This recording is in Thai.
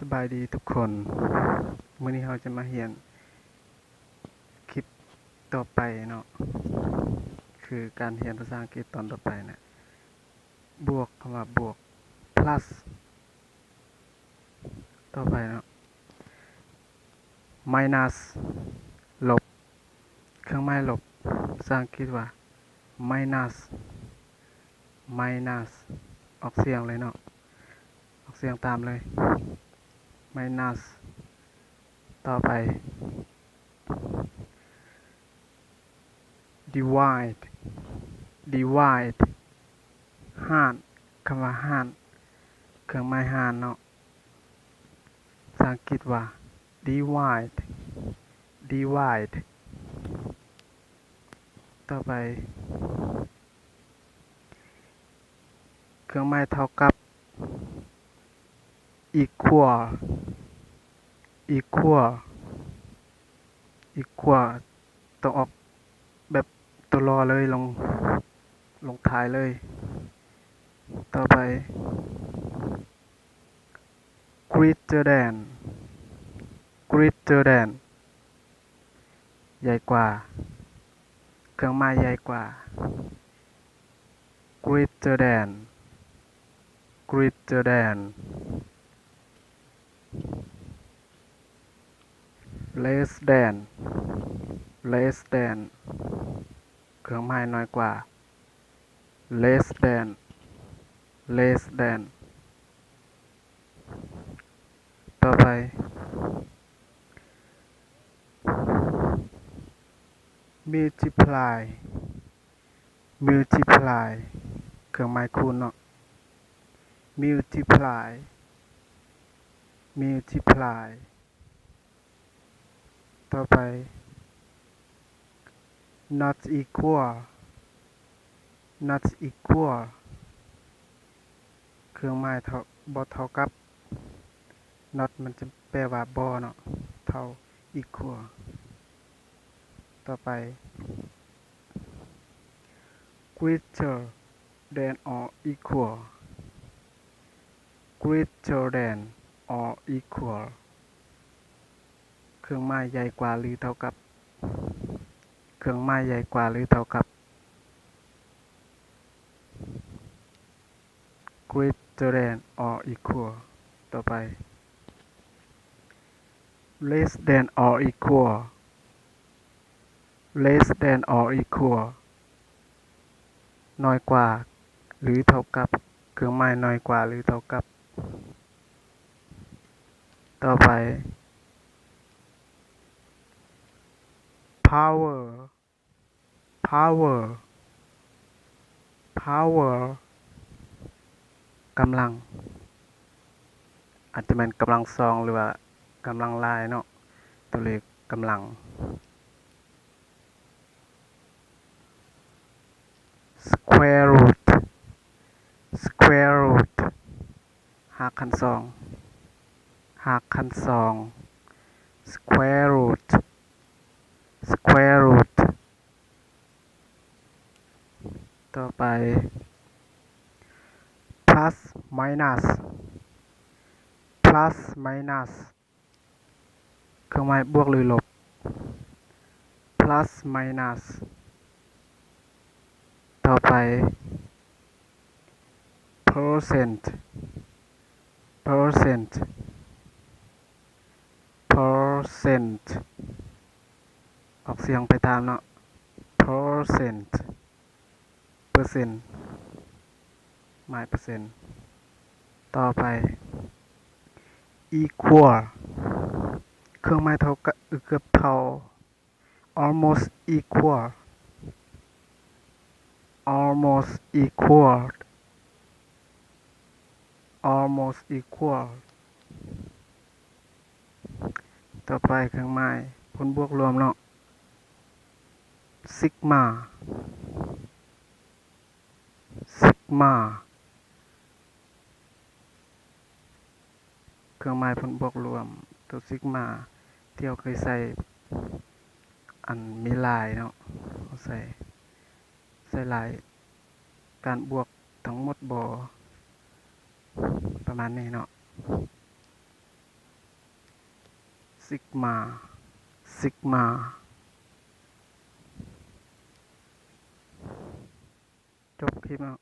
สบายดีทุกคนมื้อนี้เราจะมาเรียนคลิปต่อไปเนาะคือการเรียนภาษาอังกฤษตอนต่อไปนะบวกคำว่าบวก plus ต่อไปเนาะ minus ลบเครื่องหมายลบภาษาอังกฤษว่า minus ออกเสียงเลยเนาะออกเสียงตามเลย minus ต่อไป divide หารคำว่าหารเครื่องหมายหารเนาะภาษาอังกฤษว่า divide ต่อไปเครื่องหมายเท่ากับ equal ต้องออกแบบตัวรอเลยลงท้ายเลยต่อไป greater than ใหญ่กว่าเครื่องหมายใหญ่กว่า greater than less than เครื่องหมายน้อยกว่า less than ต่อไป multiply เครื่องหมายคูณเนาะ multiply ต่อไป not equal เครื่องหมายบ่เท่ากับ not มันจะแปลว่าบ่เนาะเท่า equal ต่อไป greater than or equal เครื่องหมายใหญ่กว่าหรือเท่ากับ greater than or equal ต่อไป less than or equal น้อยกว่าหรือเท่ากับเครื่องหมายน้อยกว่าหรือเท่ากับต่อไป power กำลังอาจจะเป็นกำลังสองหรือว่ากำลังหลายเนาะตัวเลขกำลัง square root หักคันสอง square root ต่อไป plus minus เครื่องหมายบวกหรือลบ plus minus ต่อไป percent ออกเสียงไปตามเนาะ percent เปอร์เซ็นต์หมายเปอร์เซ็นต์ต่อไป equal เครื่องหมายเท่ากับเกือบเท่า almost equal ต่อไปเครื่องหมายผลบวกรวมเนาะ sigma เครื่องหมายผลบวกรวมตัว sigma ที่เราเคยใส่อันมีลายเนาะใส่ลายการบวกทั้งหมดบ่ประมาณนี้เนาะ sigma sigma จบคลิปแล้ว